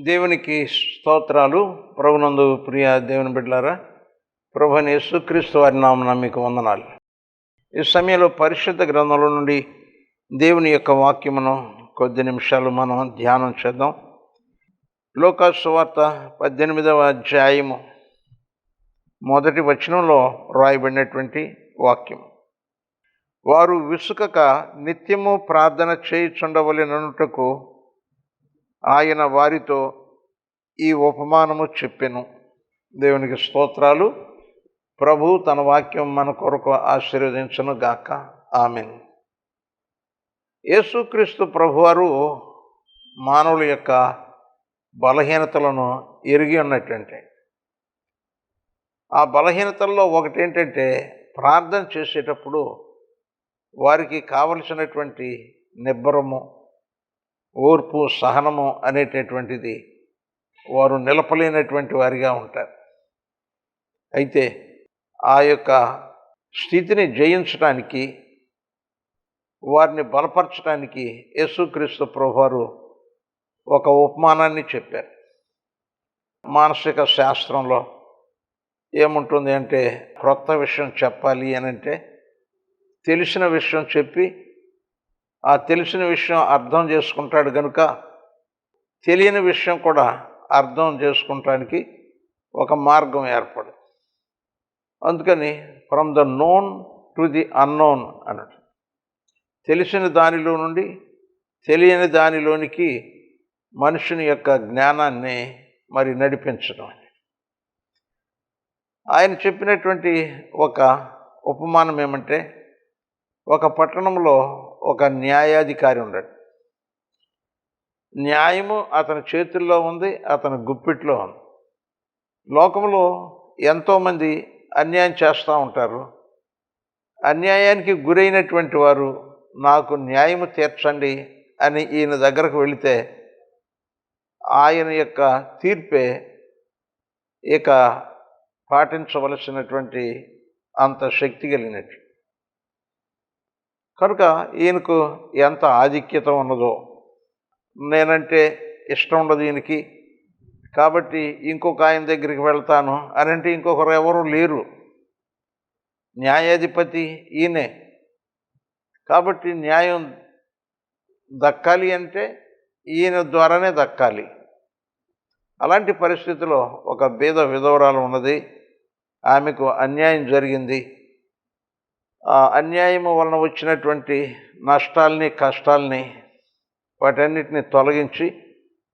దేవునికి స్తోత్రాలు. ప్రభునందు ప్రియ దేవుని బిడ్డలారా, ప్రభువైన యేసుక్రీస్తు వారి నామమున మీకు వందనాలు. ఈ సమయంలో పరిశుద్ధ గ్రంథంలో నుండి దేవుని యొక్క వాక్యమును కొద్ది నిమిషాలు మనం ధ్యానం చేద్దాం. లూకా సువార్త 18వ అధ్యాయము మొదటి వచనంలో రాయబడినటువంటి వాక్యం. వారు విసుకక నిత్యము ప్రార్థన చేయుచుండవలెననుటకు ఆయన వారితో ఈ ఉపమానము చెప్పెను. దేవునికి స్తోత్రాలు. ప్రభు తన వాక్యం మన కొరకు ఆశీర్వదించును గాక. ఆమేన్. యేసుక్రీస్తు ప్రభువారు మానవుల యొక్క బలహీనతలను ఎరిగి ఉన్నట్టంటే, ఆ బలహీనతల్లో ఒకటేంటంటే ప్రార్థన చేసేటప్పుడు వారికి కావలసినటువంటి నిబ్బరము, ఓర్పు, సహనము అనేటటువంటిది వారు నిలపలేనటువంటి వారిగా ఉంటారు. అయితే ఆ యొక్క స్థితిని జయించడానికి, వారిని బలపరచడానికి యేసుక్రీస్తు ప్రభువారు ఒక ఉపమానాన్ని చెప్పారు. మానసిక శాస్త్రంలో ఏముంటుంది అంటే, క్రొత్త విషయం చెప్పాలి అని అంటే తెలిసిన విషయం చెప్పి ఆ తెలిసిన విషయం అర్థం చేసుకుంటాడు కనుక తెలియని విషయం కూడా అర్థం చేసుకుంటానికి ఒక మార్గం ఏర్పడు. అందుకని from the known to the unknown అన్నట్టు, తెలిసిన దానిలో నుండి తెలియని దానిలోనికి మనుషుని యొక్క జ్ఞానాన్ని మరి నడిపించడం. ఆయన చెప్పినటువంటి ఒక ఉపమానం ఏమంటే, ఒక పట్టణంలో ఒక న్యాయాధికారి ఉన్నాడు. న్యాయము అతని చేతుల్లో ఉంది, అతని గుప్పిట్లో ఉంది. లోకంలో ఎంతోమంది అన్యాయం చేస్తూ ఉంటారు. అన్యాయానికి గురైనటువంటి వారు నాకు న్యాయము తీర్చండి అని ఈయన దగ్గరకు వెళితే ఆయన యొక్క తీర్పే ఇక పాటించవలసినటువంటి అంత శక్తి కలిగినట్టు. కనుక ఈయనకు ఎంత ఆధిక్యత ఉన్నదో, నేనంటే ఇష్టం ఉండదు ఈయనకి, కాబట్టి ఇంకొక ఆయన దగ్గరికి వెళ్తాను అని అంటే ఇంకొకరు ఎవరు లేరు. న్యాయాధిపతి ఈయనే, కాబట్టి న్యాయం దక్కాలి అంటే ఈయన ద్వారానే దక్కాలి. అలాంటి పరిస్థితిలో ఒక బీద విధవరాలు ఉన్నది. ఆమెకు అన్యాయం జరిగింది. ఆ అన్యాయము వలన వచ్చినటువంటి నష్టాల్ని, కష్టాల్ని, వాటన్నిటిని తొలగించి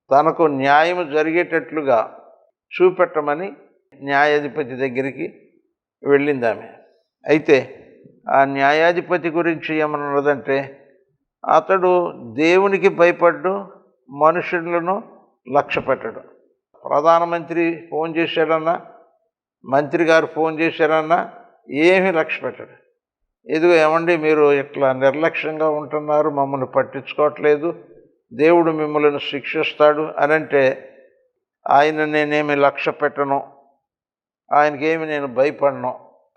తనకు న్యాయం జరిగేటట్లుగా చూపెట్టమని న్యాయాధిపతి దగ్గరికి వెళ్ళింది ఆమె. అయితే ఆ న్యాయాధిపతి గురించి ఏమన్నదంటే, అతడు దేవునికి భయపడ్డు, మనుషులను లక్ష్య పెట్టడు. ప్రధానమంత్రి ఫోన్ చేశాడన్నా, మంత్రి గారు ఫోన్ చేశారన్నా ఏమీ లక్ష్య పెట్టడు. ఇదిగో ఏమండి, మీరు ఇట్లా నిర్లక్ష్యంగా ఉంటున్నారు, మమ్మల్ని పట్టించుకోవట్లేదు, దేవుడు మిమ్మల్ని శిక్షిస్తాడు అని అంటే ఆయన నేనేమి లక్ష్య పెట్టను, ఆయనకేమి నేను భయపడను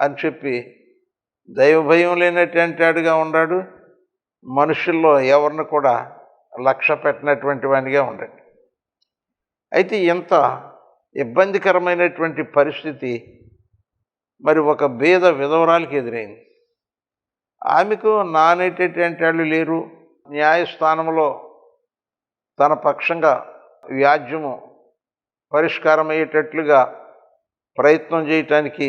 అని చెప్పి దైవ భయం లేనటువంటి వాడిగా ఉన్నాడు. మనుషుల్లో ఎవరిని కూడా లక్ష్య పెట్టినటువంటి వాడిగా ఉన్నాడు. అయితే ఎంత ఇబ్బందికరమైనటువంటి పరిస్థితి మరి ఒక బీద విధవరాలకి ఎదురైంది. ఆమెకు నానేటటువంటి వాళ్ళు లేరు. న్యాయస్థానంలో తన పక్షంగా వ్యాజ్యము పరిష్కారం అయ్యేటట్లుగా ప్రయత్నం చేయటానికి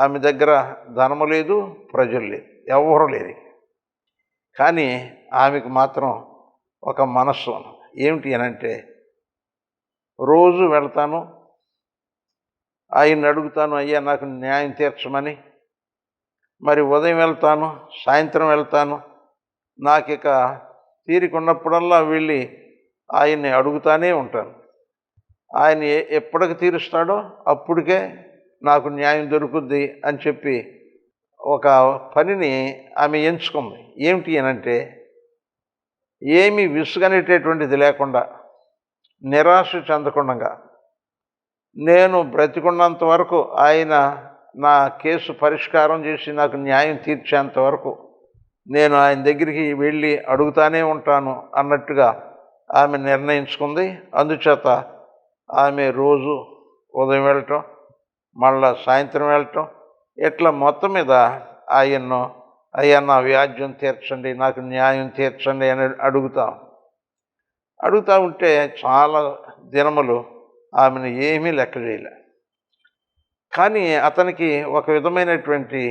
ఆమె దగ్గర ధనము లేదు, ప్రజలు లేదు, ఎవరు లేరు. కానీ ఆమెకు మాత్రం ఒక మనస్సు ఏమిటి అనంటే, రోజు వెళ్తాను, ఆయన్ని అడుగుతాను, అయ్యా నాకు న్యాయం తీర్చమని. మరి ఉదయం వెళ్తాను, సాయంత్రం వెళ్తాను, నాకు ఇక తీరిక ఉన్నప్పుడల్లా వెళ్ళి ఆయన్ని అడుగుతానే ఉంటాను. ఆయన ఎప్పటికి తీరుస్తాడో అప్పటికే నాకు న్యాయం దొరుకుద్ది అని చెప్పి ఒక పనిని ఆమె ఎంచుకుంది. ఏమిటి అనంటే, ఏమీ విసుగనేటటువంటిది లేకుండా, నిరాశ చెందకుండా, నేను బ్రతికున్నంత వరకు ఆయన నా కేసు పరిష్కారం చేసి నాకు న్యాయం తీర్చేంత వరకు నేను ఆయన దగ్గరికి వెళ్ళి అడుగుతానే ఉంటాను అన్నట్టుగా ఆమె నిర్ణయించుకుంది. అందుచేత ఆమె రోజు ఉదయం వెళ్ళటం, మళ్ళా సాయంత్రం వెళ్ళటం, ఇట్లా మొత్తం మీద ఆయన్ను, అయ్యా నా వ్యాజ్యం తీర్చండి, నాకు న్యాయం తీర్చండి అని అడుగుతూ ఉంటే చాలా దినములు ఆమెను ఏమీ లెక్క చేయలే. కానీ అతనికి ఒక విధమైనటువంటి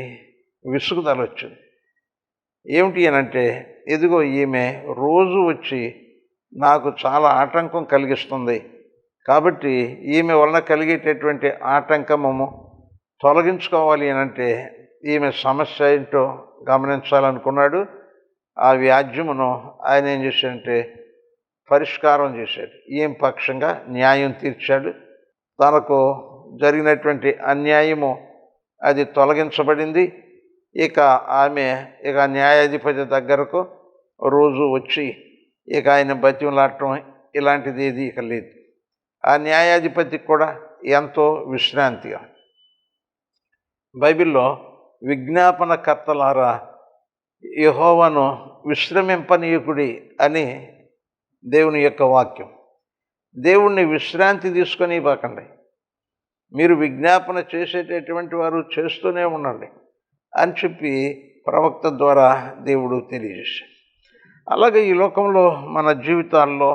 విసుగుదల వచ్చింది. ఏమిటి అనంటే, ఇదిగో ఈమె రోజు వచ్చి నాకు చాలా ఆటంకం కలిగిస్తుంది, కాబట్టి ఈమె వలన కలిగేటటువంటి ఆటంకము తొలగించుకోవాలి అనంటే ఈమె సమస్య ఏంటో గమనించాలనుకున్నాడు. ఆ వ్యాజ్యమును ఆయన ఏం చేశాడంటే పరిష్కారం చేశాడు. ఈమె పక్షంగా న్యాయం తీర్చాడు. తనకు జరిగినటువంటి అన్యాయము అది తొలగించబడింది. ఇక ఆమె న్యాయాధిపతి దగ్గరకు రోజు వచ్చి ఆయన బతిమలాడటం ఇలాంటిది ఏది ఇక లేదు. ఆ న్యాయాధిపతికి కూడా ఎంతో విశ్రాంతిగా. బైబిల్లో విజ్ఞాపనకర్తలారా యెహోవాను విశ్రమింపనీయకుడి అని దేవుని యొక్క వాక్యం. దేవుణ్ణి విశ్రాంతి తీసుకొని ఇవ్వకండి. మీరు విజ్ఞాపన చేసేటటువంటి వారు చేస్తూనే ఉండండి అని చెప్పి ప్రవక్త ద్వారా దేవుడు తెలియజేశాడు. అలాగే ఈ లోకంలో మన జీవితాల్లో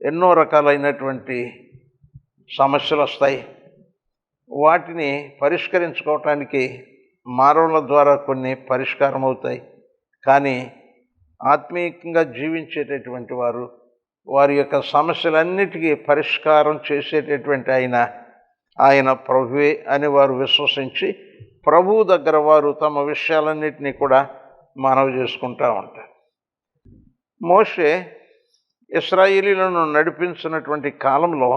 ఎన్నో రకాలైనటువంటి సమస్యలు వస్తాయి. వాటిని పరిష్కరించుకోవటానికి మానవుల ద్వారా కొన్ని పరిష్కారం అవుతాయి. కానీ ఆత్మీయంగా జీవించేటటువంటి వారు వారి యొక్క సమస్యలన్నిటికీ పరిష్కారం చేసేటటువంటి ఆయన ప్రభువే అని వారు విశ్వసించి ప్రభువు దగ్గర వారు తమ విషయాలన్నిటినీ కూడా మనవి చేసుకుంటూ ఉంటారు. మోషే ఇశ్రాయేలీయులను నడిపించినటువంటి కాలంలో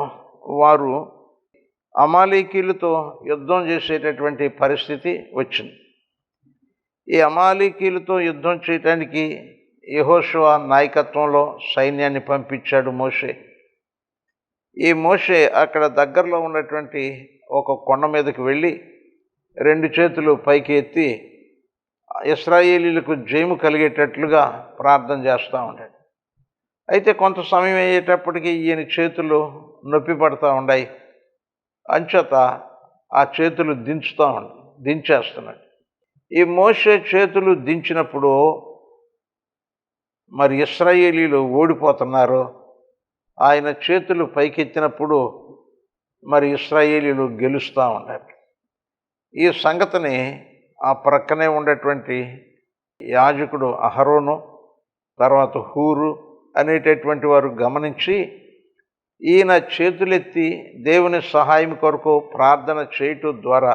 వారు అమాలేకీయులతో యుద్ధం చేసేటటువంటి పరిస్థితి వచ్చింది. ఈ అమాలేకీయులతో యుద్ధం చేయడానికి యెహోషువ నాయకత్వంలో సైన్యాన్ని పంపించాడు మోషే. ఈ మోషే అక్కడ దగ్గరలో ఉన్నటువంటి ఒక కొండ మీదకి వెళ్ళి 2 చేతులు పైకి ఎత్తి ఇశ్రాయేలీయులకు జయము కలిగేటట్లుగా ప్రార్థన చేస్తూ ఉంటాడు. అయితే కొంత సమయం అయ్యేటప్పటికీ ఈయన చేతులు నొప్పి పడుతూ ఉన్నాయి. అంచేత ఆ చేతులు దించేస్తున్నాడు. ఈ మోషే చేతులు దించినప్పుడు మరి ఇశ్రాయేలీయులు ఓడిపోతున్నారు. ఆయన చేతులు పైకెత్తినప్పుడు మరి ఇశ్రాయేలీయులు గెలుస్తూ ఉన్నారు. ఈ సంగతిని ఆ ప్రక్కనే ఉండేటువంటి యాజకుడు అహరోను, తర్వాత హూరు అనేటటువంటి వారు గమనించి ఈయన చేతులెత్తి దేవుని సహాయం కొరకు ప్రార్థన చేయటం ద్వారా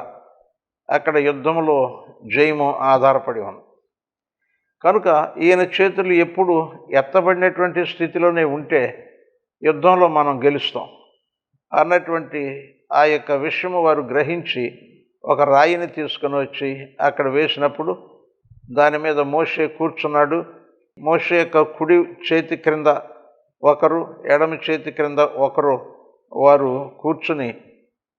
అక్కడ యుద్ధంలో జయము ఆధారపడి ఉంది. కనుక ఈయన చేతులు ఎప్పుడు ఎత్తబడినటువంటి స్థితిలోనే ఉంటే యుద్ధంలో మనం గెలుస్తాం అన్నటువంటి ఆ యొక్క విషయము వారు గ్రహించి ఒక రాయిని తీసుకొని వచ్చి అక్కడ వేసినప్పుడు దాని మీద మోషే కూర్చున్నాడు. మోషే యొక్క కుడి చేతి క్రింద ఒకరు, ఎడమ చేతి క్రింద ఒకరు వారు కూర్చుని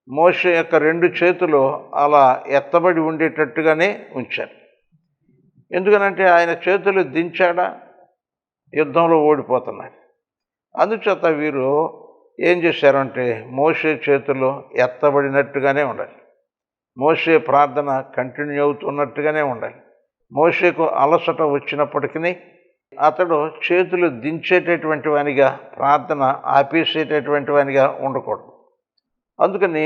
మోషే యొక్క 2 చేతులు అలా ఎత్తబడి ఉండేటట్టుగానే ఉంచారు. ఎందుకనంటే ఆయన చేతులు దించాడా యుద్ధంలో ఓడిపోతున్నారు. అందుచేత వీరు ఏం చేశారంటే మోషే చేతులు ఎత్తబడినట్టుగానే ఉండాలి. మోషే ప్రార్థన కంటిన్యూ అవుతున్నట్టుగానే ఉండాలి. మోషేకు అలసట వచ్చినప్పటికీ అతడు చేతులు దించేటటువంటి వానిగా, ప్రార్థన ఆపేసేటటువంటి వానిగా ఉండకూడదు. అందుకని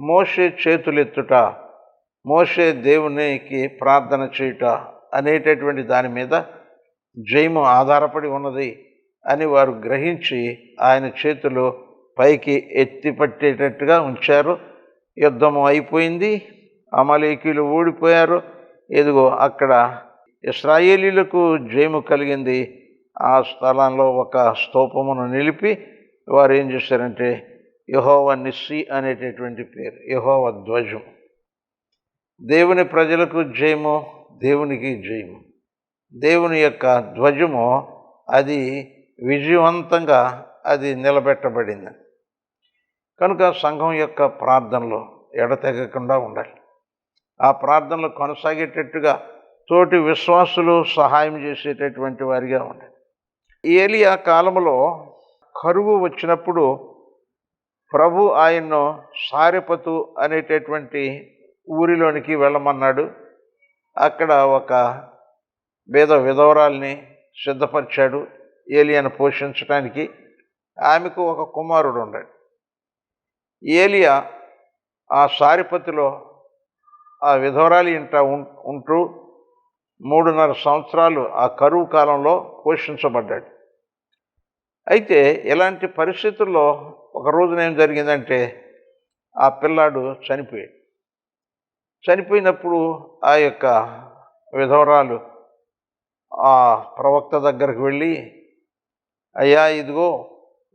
మోషే చేతులెత్తుట, మోషే దేవునికి ప్రార్థన చేయుట అనేటటువంటి దాని మీద జయము ఆధారపడి ఉన్నది అని వారు గ్రహించి ఆయన చేతులు పైకి ఎత్తి పట్టేటట్టుగా ఉంచారు. యుద్ధము అయిపోయింది. అమాలేకీయులు ఓడిపోయారు. ఇదిగో అక్కడ ఇశ్రాయేలీయులకు జయము కలిగింది. ఆ స్థలంలో ఒక స్తూపమును నిలిపి వారు ఏం చేశారంటే యెహోవా నిస్సి అనేటటువంటి పేరు, యెహోవా ధ్వజం. దేవుని ప్రజలకు జయము, దేవునికి జయము. దేవుని యొక్క ధ్వజము అది విజయవంతంగా అది నిలబెట్టబడింది. కనుక సంఘం యొక్క ప్రార్థనలో ఎడతెగకుండా ఉండాలి. ఆ ప్రార్థనలు కొనసాగేటట్టుగా తోటి విశ్వాసులు సహాయం చేసేటటువంటి వారిగా ఉండాలి. ఏలియా కాలంలో కరువు వచ్చినప్పుడు ప్రభు ఆయన్ను సారెపతు అనేటటువంటి ఊరిలోనికి వెళ్ళమన్నాడు. అక్కడ ఒక విధవరాల్ని సిద్ధపరిచాడు ఏలియాను పోషించడానికి. ఆమెకు ఒక కుమారుడు ఉన్నాడు. ఏలియా ఆ సారెపతులో ఆ విధవరాలి ఇంట ఉంటూ 3.5 సంవత్సరాలు ఆ కరువు కాలంలో పోషించబడ్డాడు. అయితే ఇలాంటి పరిస్థితుల్లో ఒక రోజున ఏం జరిగిందంటే ఆ పిల్లాడు చనిపోయాడు. చనిపోయినప్పుడు ఆ యొక్క విధవరాలు ఆ ప్రవక్త దగ్గరకు వెళ్ళి, అయ్యా, ఇదిగో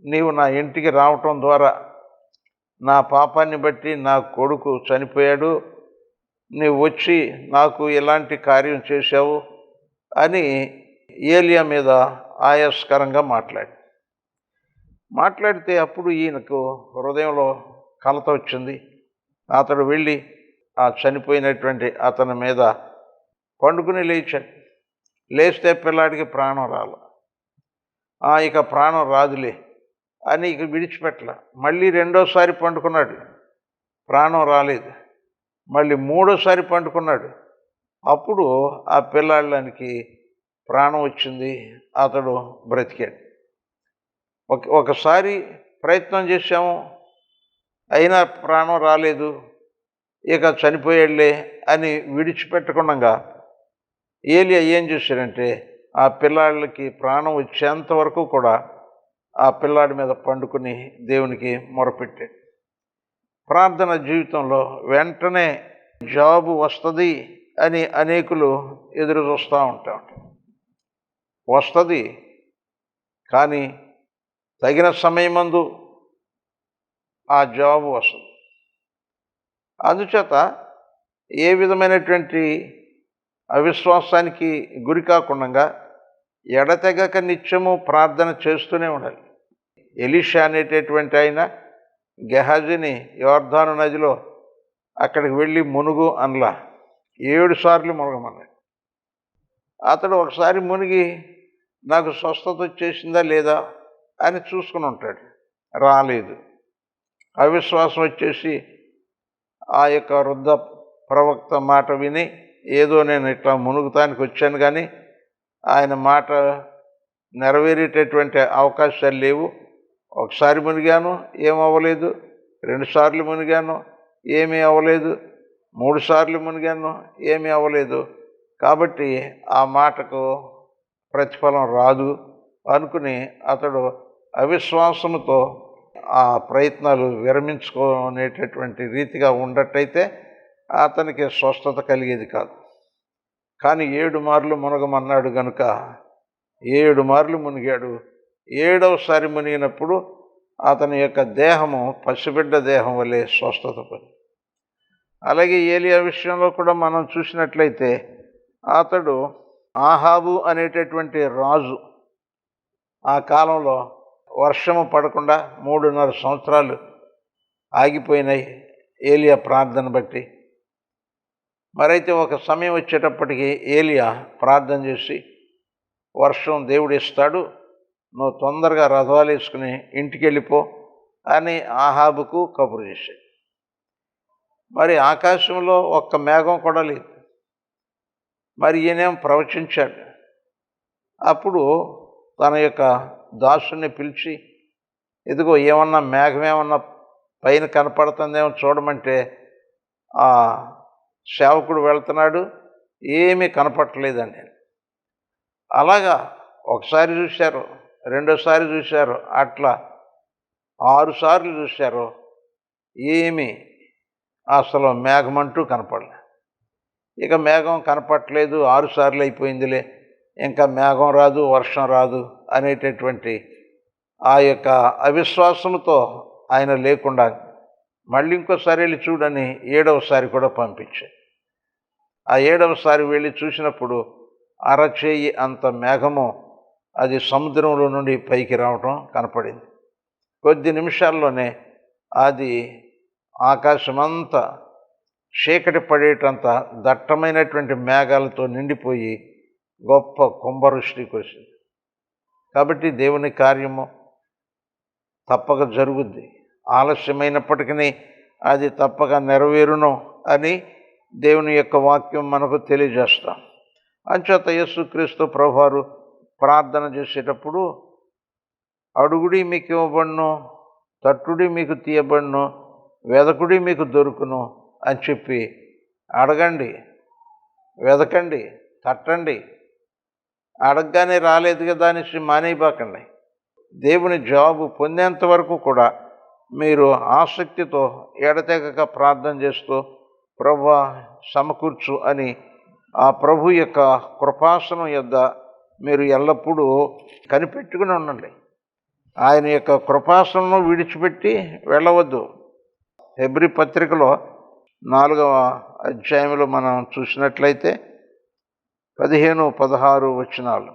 నీవు నా ఇంటికి రావటం ద్వారా నా పాపాన్ని బట్టి నా కొడుకు చనిపోయాడు, నీవు వచ్చి నాకు ఎలాంటి కార్యం చేశావు అని ఏలియా మీద ఆయాస్కరంగా మాట్లాడితే అప్పుడు ఈయనకు హృదయంలో కలత వచ్చింది. అతడు వెళ్ళి ఆ చనిపోయినటువంటి అతని మీద పండుకుని లేచాడు. లేస్తే పిల్లాడికి ప్రాణం రాల. ఇక ప్రాణం రాదులే అని ఇక విడిచిపెట్టల. మళ్ళీ రెండోసారి పండుకున్నాడు, ప్రాణం రాలేదు. మళ్ళీ మూడోసారి పండుకున్నాడు, అప్పుడు ఆ పిల్లాళ్ళకి ప్రాణం వచ్చింది, అతడు బ్రతికాడు. ఒకసారి ప్రయత్నం చేశాము, అయినా ప్రాణం రాలేదు, ఇక చనిపోయాడులే అని విడిచిపెట్టకుండా ఏలియా ఏం చేశాడంటే ఆ పిల్లాళ్ళకి ప్రాణం వచ్చేంత వరకు కూడా ఆ పిల్లాడి మీద పండుకుని దేవునికి మొరపెట్టాడు. ప్రార్థన జీవితంలో వెంటనే జాబు వస్తుంది అని అనేకులు ఎదురు చూస్తూ ఉంటారు. వస్తుంది, కానీ తగిన సమయమందు ఆ జాబు వస్తుంది. అందుచేత ఏ విధమైనటువంటి అవిశ్వాసానికి గురి కాకుండా ఎడతెగక నిత్యము ప్రార్థన చేస్తూనే ఉండాలి. ఎలీషా అనేటటువంటి ఆయన గెహాజీని యోర్దాను నదిలో అక్కడికి వెళ్ళి మునుగు అనలా, 7 సార్లు మునగమన్నాడు. అతడు ఒకసారి మునిగి నాకు స్వస్థత వచ్చేసిందా లేదా అని చూసుకుని ఉంటాడు, రాలేదు. అవిశ్వాసం వచ్చేసి ఆ యొక్క వృద్ధ ప్రవక్త మాట విని ఏదో నేను ఇట్లా మునుగుతానికి వచ్చాను, కానీ ఆయన మాట నెరవేరేటటువంటి అవకాశాలు లేవు. ఒకసారి మునిగాను, ఏమవ్వలేదు. 2 సార్లు మునిగాను, ఏమీ అవ్వలేదు. 3 సార్లు మునిగాను, ఏమీ అవ్వలేదు. కాబట్టి ఆ మాటకు ప్రతిఫలం రాదు అనుకుని అతడు అవిశ్వాసంతో ఆ ప్రయత్నాలు విరమించుకునేటటువంటి రీతిగా ఉండట్టయితే అతనికి స్వస్థత కలిగేది కాదు. కానీ 7 మార్లు మునగమన్నాడు కనుక 7 మార్లు మునిగాడు. 7వసారి మునిగినప్పుడు అతని యొక్క దేహము పసిబిడ్డ దేహం వలె స్వస్థత పొంది. అలాగే ఏలియా విషయంలో కూడా మనం చూసినట్లయితే అతడు ఆహాబు అనేటటువంటి రాజు ఆ కాలంలో వర్షము పడకుండా 3.5 సంవత్సరాలు ఆగిపోయినాయి ఏలియా ప్రార్థన బట్టి. మరైతే ఒక సమయం వచ్చేటప్పటికి ఏలియా ప్రార్థన చేసి, వర్షం దేవుడు ఇస్తాడు, నువ్వు తొందరగా రథాలు వేసుకుని ఇంటికి వెళ్ళిపో అని ఆహాబుకు కబురు చేశాడు. మరి ఆకాశంలో ఒక్క మేఘం కూడా లేదు. మరి ఈయనేం ప్రవచించాడు. అప్పుడు తన యొక్క దాసుని పిలిచి, ఇదిగో ఏమన్నా మేఘం ఏమన్నా పైన కనపడుతుందేమో చూడమంటే ఆ సేవకుడు వెళ్తున్నాడు, ఏమీ కనపడలేదండి. అలాగా ఒకసారి చూశారు, రెండోసారి చూశారు, అట్లా 6 సార్లు చూశారు, ఏమీ అసలు మేఘమంటూ కనపడలే. ఇక మేఘం కనపడలేదు, 6 సార్లు అయిపోయిందిలే, ఇంకా మేఘం రాదు, వర్షం రాదు అనేటటువంటి ఆ యొక్క అవిశ్వాసంతో ఆయన లేకుండా మళ్ళీ ఇంకోసారి వెళ్ళి చూడని 7వసారి కూడా పంపించాడు. ఆ 7వసారి వెళ్ళి చూసినప్పుడు అరచేయి అంత మేఘము అది సముద్రంలో నుండి పైకి రావటం కనపడింది. కొద్ది నిమిషాల్లోనే అది ఆకాశమంతా చీకటి పడేటంత దట్టమైనటువంటి మేఘాలతో నిండిపోయి గొప్ప కుంభవృష్టికి వచ్చింది. కాబట్టి దేవుని కార్యము తప్పక జరుగుద్ది. ఆలస్యమైనప్పటికీ అది తప్పక నెరవేరును అని దేవుని యొక్క వాక్యం మనకు తెలియజేస్తాం. అంచేత యేసుక్రీస్తు ప్రభువారు ప్రార్థన చేసేటప్పుడు అడుగుడి మీకు ఇవ్వబడును, తట్టుడి మీకు తీయబడును, వెదకుడి మీకు దొరుకును అని చెప్పి అడగండి, వెదకండి, తట్టండి. అడగగానే రాలేదు కదా అనేసి మానేయబాకండి. దేవుని జవాబు పొందేంత వరకు కూడా మీరు ఆసక్తితో ఎడతెగక ప్రార్థన చేస్తూ ప్రభువా సమకూర్చు అని ఆ ప్రభు యొక్క కృపాసనం యొద్ద మీరు ఎల్లప్పుడూ కనిపెట్టుకుని ఉండండి. ఆయన యొక్క కృపాసనం విడిచిపెట్టి వెళ్ళవద్దు. హెబ్రీ పత్రికలో 4వ అధ్యాయంలో మనం చూసినట్లయితే 15-16 వచనాలు,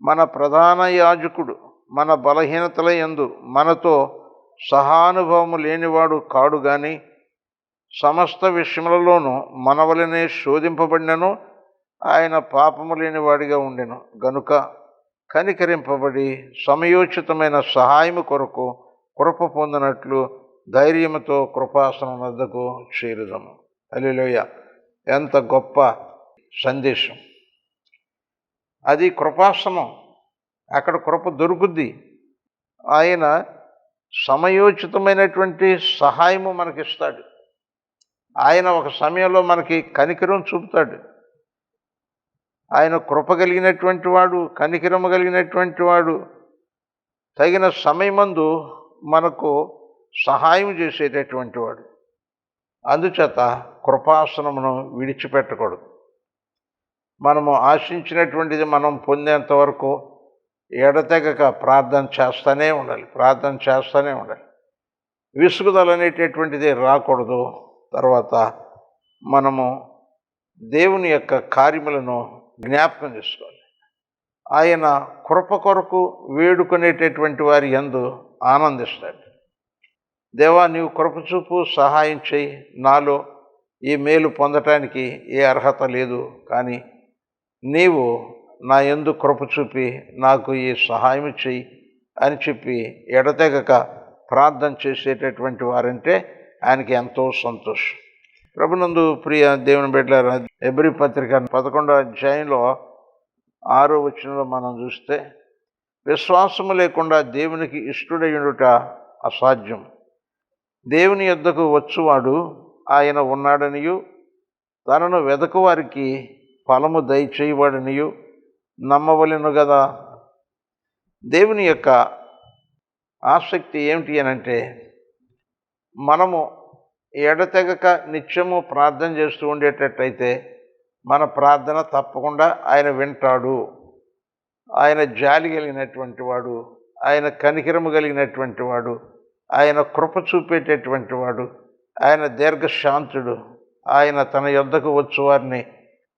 మన ప్రధాన యాజకుడు మన బలహీనతల యందు మనతో సహానుభవము లేనివాడు కాడు గాని సమస్త విషయములలోనూ మన వలనే శోధింపబడినను ఆయన పాపము లేనివాడిగా ఉండెను గనుక కనికరింపబడి సమయోచితమైన సహాయము కొరకు కృప పొందినట్లు ధైర్యముతో కృపాసనం వద్దకు చేరుదము. హల్లెలూయా! ఎంత గొప్ప సందేశం! అది కృపాసనం. అక్కడ కృప దొరుకుద్ది. ఆయన సమయోచితమైనటువంటి సహాయము మనకిస్తాడు. ఆయన ఒక సమయంలో మనకి కనికరం చూపుతాడు. ఆయన కృప కలిగినటువంటి వాడు, కనికరము కలిగినటువంటి వాడు. తగిన సమయమందు మనకు సహాయం చేసేటటువంటి వాడు. అందుచేత కృపాసనమును విడిచిపెట్టకూడదు. మనము ఆశించినటువంటిది మనం పొందేంత వరకు ఎడతెగక ప్రార్థన చేస్తూనే ఉండాలి. విసుగుదల అనేటటువంటిది రాకూడదు. తర్వాత మనము దేవుని యొక్క కార్యములను జ్ఞాపకం చేసుకోవాలి. ఆయన కృప కొరకు వేడుకునేటటువంటి వారి యందు ఆనందిస్తాడు. దేవా, నీవు కృప చూపు, సహాయం చేయి. నాలో ఈ మేలు పొందటానికి ఏ అర్హత లేదు, కానీ నీవు నా యందు కృప చూపి నాకు ఈ సహాయం చెయ్యి అని చెప్పి ఎడతెగక ప్రార్థన చేసేటటువంటి వారంటే ఆయనకి ఎంతో సంతోషం. ప్రభునందు ప్రియ దేవుని బిడ్డలారా, హెబ్రీ పత్రిక 11వ అధ్యాయంలో 6వ వచనంలో మనం చూస్తే, విశ్వాసము లేకుండా దేవునికి ఇష్టుడయుండుట అసాధ్యం. దేవుని యొద్దకు వచ్చువాడు ఆయన ఉన్నాడనియు తనను వెదకు వారికి ఫలము దయచేయవాడనియు నమ్మవలెను కదా. దేవుని యొక్క ఆసక్తి ఏమిటి అనంటే, మనము ఎడతెగక నిత్యము ప్రార్థన చేస్తూ ఉండేటట్టయితే మన ప్రార్థన తప్పకుండా ఆయన వింటాడు. ఆయన జాలి కలిగినటువంటి వాడు, ఆయన కనికరము కలిగినటువంటి వాడు, ఆయన కృప చూపేటటువంటి వాడు, ఆయన దీర్ఘశాంతుడు. ఆయన తన యొద్దకు వచ్చు వారిని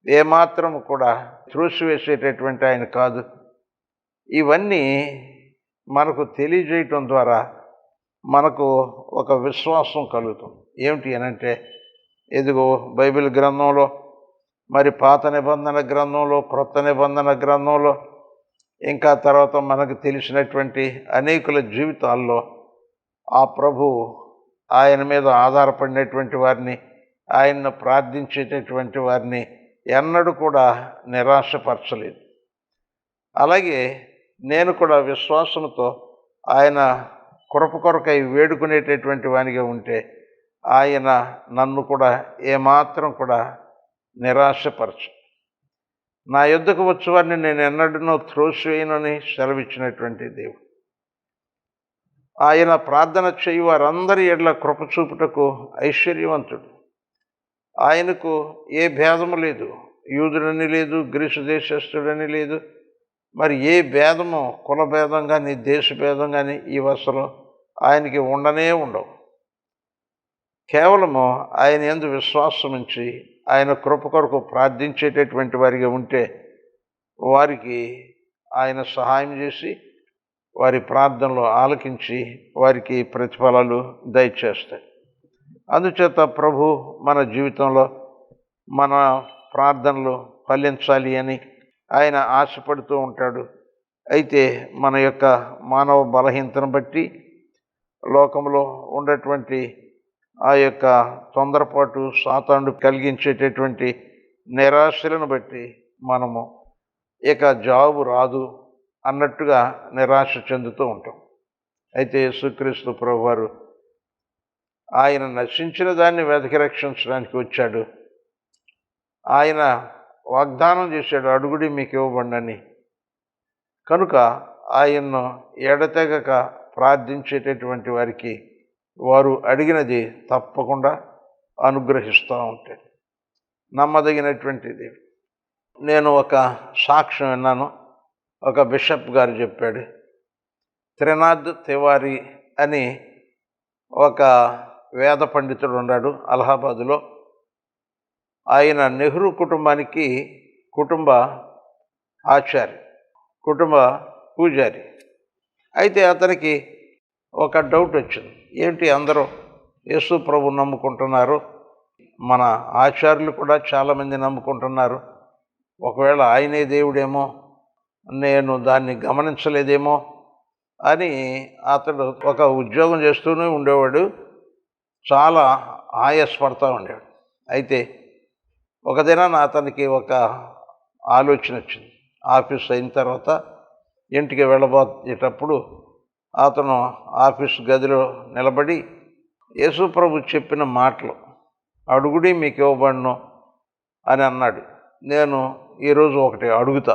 ఏమాత్రము కూడా త్రోసివేసేటటువంటి ఆయన కాదు. ఇవన్నీ మనకు తెలియజేయటం ద్వారా మనకు ఒక విశ్వాసం కలుగుతుంది. ఏమిటి అనంటే, ఇదిగో బైబిల్ గ్రంథంలో, మరి పాత నిబంధన గ్రంథంలో, క్రొత్త నిబంధన గ్రంథంలో, ఇంకా తర్వాత మనకు తెలిసినటువంటి అనేకుల జీవితాల్లో ఆ ప్రభు ఆయన మీద ఆధారపడినటువంటి వారిని, ఆయన్ను ప్రార్థించేటటువంటి వారిని ఎన్నడూ కూడా నిరాశపరచలేదు. అలాగే నేను కూడా విశ్వాసంతో ఆయన కృప కొరకై వేడుకునేటటువంటి వానిగా ఉంటే ఆయన నన్ను కూడా ఏమాత్రం కూడా నిరాశపరచు. నా యొద్దకు వచ్చేవారిని నేను ఎన్నడూ త్రోసివేయనని సెలవిచ్చినటువంటి దేవుడు. ఆయన ప్రార్థన చేయి వారందరి ఎడల కృప చూపుటకు ఐశ్వర్యవంతుడు. ఆయనకు ఏ భేదము లేదు. యూదుడని లేదు, గ్రీసు దేశస్థుడని లేదు. మరి ఏ భేదము, కుల భేదం కానీ, దేశ భేదం కానీ ఈ అసలు ఆయనకి ఉండనే ఉండవు. కేవలము ఆయన యందు విశ్వాసం ఉంచి ఆయన కృప కొరకు ప్రార్థించేటటువంటి వారిగా ఉంటే వారికి ఆయన సహాయం చేసి వారి ప్రార్థనలు ఆలకించి వారికి ప్రతిఫలాలు దయచేస్తాయి. అందుచేత ప్రభు మన జీవితంలో మన ప్రార్థనలు ఫలించాలి అని ఆయన ఆశపడుతూ ఉంటాడు. అయితే మన యొక్క మానవ బలహీనతను బట్టి, లోకంలో ఉండేటువంటి ఆ యొక్క తొందరపాటు సాతానుడు కలిగించేటటువంటి నిరాశలను బట్టి మనము ఇక జాబు రాదు అన్నట్టుగా నిరాశ చెందుతూ ఉంటాం. అయితే యేసుక్రీస్తు ప్రభువారు ఆయన నశించిన దాన్ని వెతికి రక్షించడానికి వచ్చాడు. ఆయన వాగ్దానం చేశాడు, అడుగుడి మీకు ఇవ్వబడినని. కనుక ఆయన్ను ఎడతెగక ప్రార్థించేటటువంటి వారికి వారు అడిగినది తప్పకుండా అనుగ్రహిస్తూ ఉంటాడు. నమ్మదగినటువంటిది. నేను ఒక సాక్ష్యం విన్నాను. ఒక బిషప్ గారు చెప్పాడు. త్రినాథ్ తివారీ అని ఒక వేద పండితుడు ఉన్నాడు అలహాబాదులో. ఆయన నెహ్రూ కుటుంబానికి కుటుంబ ఆచార్య, కుటుంబ పూజారి. అయితే అతనికి ఒక డౌట్ వచ్చింది. ఏంటి అందరూ యేసు ప్రభు నమ్ముకుంటున్నారు, మన ఆచార్యులు కూడా చాలామంది నమ్ముకుంటున్నారు, ఒకవేళ ఆయనే దేవుడేమో, నేను దాన్ని గమనించలేదేమో అని అతడు ఒక ఉద్యోగం చేస్తూనే ఉండేవాడు. చాలా ఆయాసపడతా ఉండేవాడు. అయితే ఒక దినాన అతనికి ఒక ఆలోచన వచ్చింది. ఆఫీస్ అయిన తర్వాత ఇంటికి వెళ్ళబోయేటప్పుడు అతను ఆఫీస్ గదిలో నిలబడి యేసు ప్రభు చెప్పిన మాటలు, అడుగుడి మీకు ఇవ్వబడును అని అన్నాడు. నేను ఈరోజు ఒకటి అడుగుతా,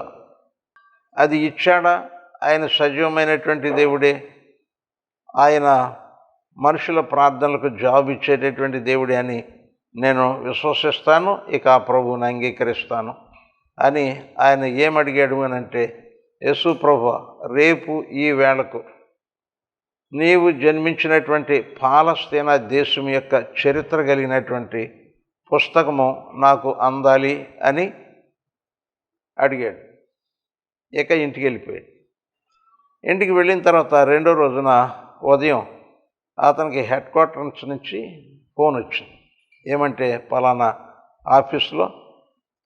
అది ఇచ్చాడా? ఆయన సజీవమైనటువంటి దేవుడే, ఆయన మనుషుల ప్రార్థనలకు జవాబు ఇచ్చేటటువంటి దేవుడే అని నేను విశ్వసిస్తాను. ఇక ఆ ప్రభువుని అంగీకరిస్తాను అని ఆయన ఏమడిగాడు అని అంటే, యేసు ప్రభు, రేపు ఈ వేళకు నీవు జన్మించినటువంటి పాలస్తీనా దేశం యొక్క చరిత్ర కలిగినటువంటి పుస్తకము నాకు అందాలి అని అడిగాడు. ఇక ఇంటికి వెళ్ళిపోయాడు. ఇంటికి వెళ్ళిన తర్వాత రెండో రోజున ఉదయం అతనికి హెడ్ క్వార్టర్స్ నుంచి ఫోన్ వచ్చింది. ఏమంటే, పలానా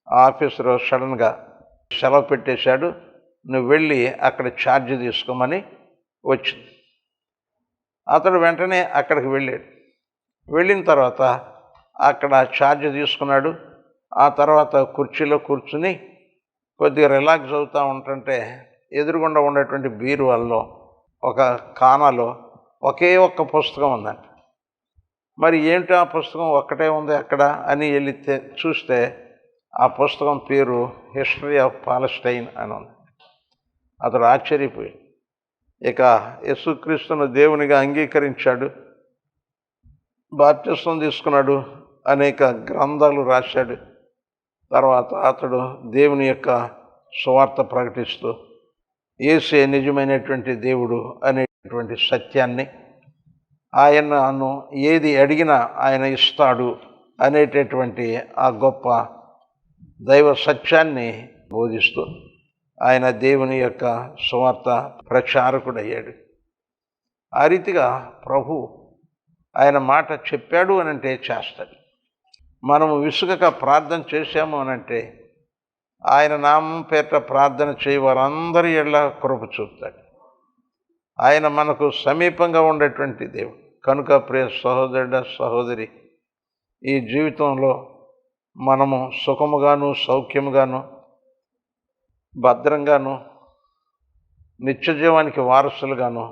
ఆఫీసరు సడన్గా సెలవు పెట్టేశాడు, నువ్వు వెళ్ళి అక్కడ ఛార్జ్ తీసుకోమని వచ్చింది. అతడు వెంటనే అక్కడికి వెళ్ళాడు. వెళ్ళిన తర్వాత అక్కడ ఛార్జ్ తీసుకున్నాడు. ఆ తర్వాత కుర్చీలో కూర్చుని కొద్దిగా రిలాక్స్ అవుతూ ఉంటుంటే ఎదురుగుండా ఉండేటువంటి బీరువాల్లో ఒక కానాలో ఒకే ఒక్క పుస్తకం ఉందంట. మరి ఏంటి ఆ పుస్తకం ఒక్కటే ఉంది అక్కడ అని వెళ్ళి చూస్తే ఆ పుస్తకం పేరు హిస్టరీ ఆఫ్ పాలస్టైన్ అని ఉంది. అతడు ఆశ్చర్యపోయాడు. ఇక యేసుక్రీస్తును దేవునిగా అంగీకరించాడు, బాప్తిస్మం తీసుకున్నాడు, అనేక గ్రంథాలు రాశాడు. తర్వాత అతడు దేవుని యొక్క సువార్త ప్రకటిస్తూ యేసే నిజమైనటువంటి దేవుడు అనేటువంటి సత్యాన్ని, ఆయనను ఏది అడిగినా ఆయన ఇస్తాడు అనేటటువంటి ఆ గొప్ప దైవ సత్యాన్ని బోధిస్తూ ఆయన దేవుని యొక్క సువార్త ప్రచారకుడయ్యాడు. ఆ రీతిగా ప్రభు ఆయన మాట చెప్పాడు అనంటే చేస్తాడు. మనము విసుగక ప్రార్థన చేశాము అనంటే ఆయన నామం పేరిట ప్రార్థన చేయి వారందరి ఎడల కృప చూపుతాడు. ఆయన మనకు సమీపంగా ఉండేటువంటి దేవుడు. కనుక ప్రియ సహోదరుడ, సహోదరి, ఈ జీవితంలో మనము సుఖముగాను సౌఖ్యముగాను భద్రంగాను నిత్యజీవానికి వారసులుగాను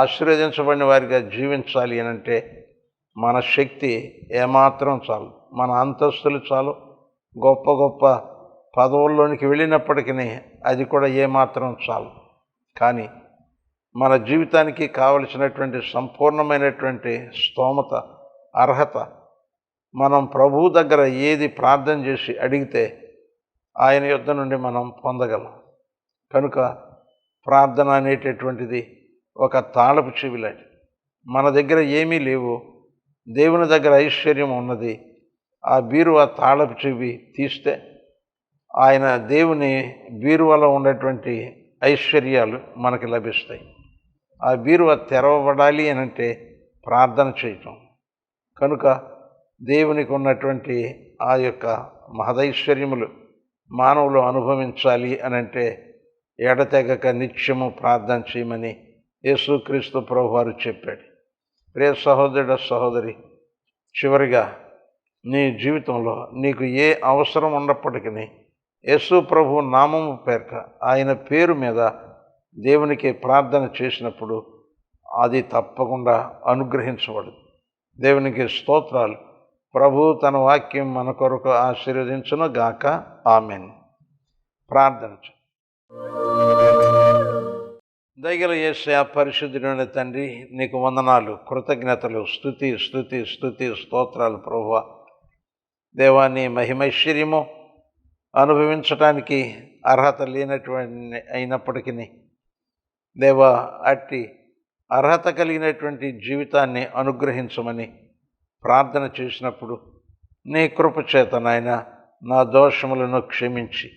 ఆశీర్వదించబడిన వారిగా జీవించాలి అనంటే మన శక్తి ఏమాత్రం చాలు, మన అంతస్తులు చాలు, గొప్ప గొప్ప పదవుల్లోనికి వెళ్ళినప్పటికీ అది కూడా ఏమాత్రం చాలు. కానీ మన జీవితానికి కావలసినటువంటి సంపూర్ణమైనటువంటి స్తోమత, అర్హత మనం ప్రభువు దగ్గర ఏది ప్రార్థన చేసి అడిగితే ఆయన యొద్ద నుండి మనం పొందగలం. కనుక ప్రార్థన అనేటటువంటిది ఒక తాళపు చెవి లాంటిది. మన దగ్గర ఏమీ లేవు, దేవుని దగ్గర ఐశ్వర్యం ఉన్నది. ఆ బీరువా తాళపు చెవి తీస్తే ఆయన దేవుని బీరువాలో ఉండేటువంటి ఐశ్వర్యాలు మనకి లభిస్తాయి. ఆ బీరువా తెరవబడాలి అని అంటే ప్రార్థన చేయటం. కనుక దేవునికి ఉన్నటువంటి ఆ యొక్క మహదైశ్వర్యములు మానవులు అనుభవించాలి అనంటే ఎడతెగక నిత్యము ప్రార్థన చేయమని యేసుక్రీస్తు ప్రభువారు చెప్పాడు. ప్రియ సహోదరుడ సహోదరి, చివరిగా నీ జీవితంలో నీకు ఏ అవసరం ఉన్నప్పటికీ యేసు ప్రభు నామము పేరిట ఆయన పేరు మీద దేవునికి ప్రార్థన చేసినప్పుడు అది తప్పకుండా అనుగ్రహించబడదు. దేవునికి స్తోత్రాలు. ప్రభు తన వాక్యం మన కొరకు ఆశీర్వదించును గాక. ఆమేన్. ప్రార్థన. దయగల యేసయ్య, పరిశుద్ధుడైన తండ్రి, నీకు వందనాలు, కృతజ్ఞతలు, స్తుతి స్తోత్రాలు ప్రభువా. దేవా, నీ మహిమైశ్వర్యము అనుభవించటానికి అర్హత లేనటువంటి అయినప్పటికీ దేవా, అట్టి అర్హత కలిగినటువంటి జీవితాన్ని అనుగ్రహించమని ప్రార్థన చేసినప్పుడు నీ కృప చేత నాయన నా దోషములను క్షమించి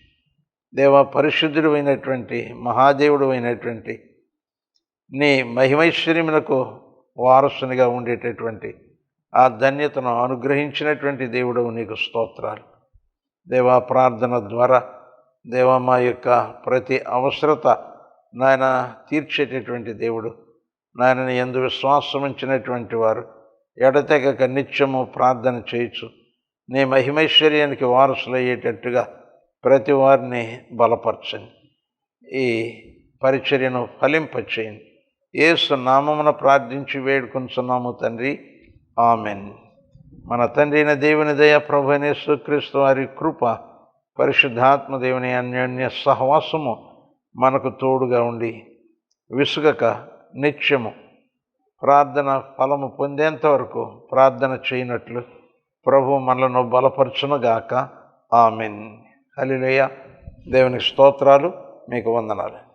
దేవా, పరిశుద్ధుడు అయినటువంటి మహాదేవుడు అయినటువంటి నీ మహిమైశ్వర్యములకు వారసునిగా ఉండేటటువంటి ఆ ధన్యతను అనుగ్రహించినటువంటి దేవుడవు నీకు స్తోత్రాలు. దేవా, ప్రార్థన ద్వారా దేవా మా యొక్క ప్రతి అవసరత నాయన తీర్చేటటువంటి దేవుడు. నాయన నీ యందు విశ్వాసం ఉంచినటువంటి వారు ఎడతెగక నిత్యము ప్రార్థన చేయొచ్చు. నీ మహిమైశ్వర్యానికి వారసులయ్యేటట్టుగా ప్రతి వారిని బలపరచండి. ఈ పరిచర్యను ఫలింపచేయండి. యేసు నామమున ప్రార్థించి వేడుకొంచున్నాము తండ్రి. ఆమెన్. మన తండ్రి అయిన దేవుని దయ, ప్రభు అయిన యేసుక్రీస్తు వారి కృప, పరిశుద్ధాత్మ దేవుని అన్యోన్య సహవాసము మనకు తోడుగా ఉండి విసుగక నిత్యము ప్రార్థన ఫలము పొందేంత వరకు ప్రార్థన చేయనట్లు ప్రభు మనలను బలపరచునుగాక. ఆమెన్. హల్లెలూయా. దేవునికి స్తోత్రాలు. మీకు వందనాలు.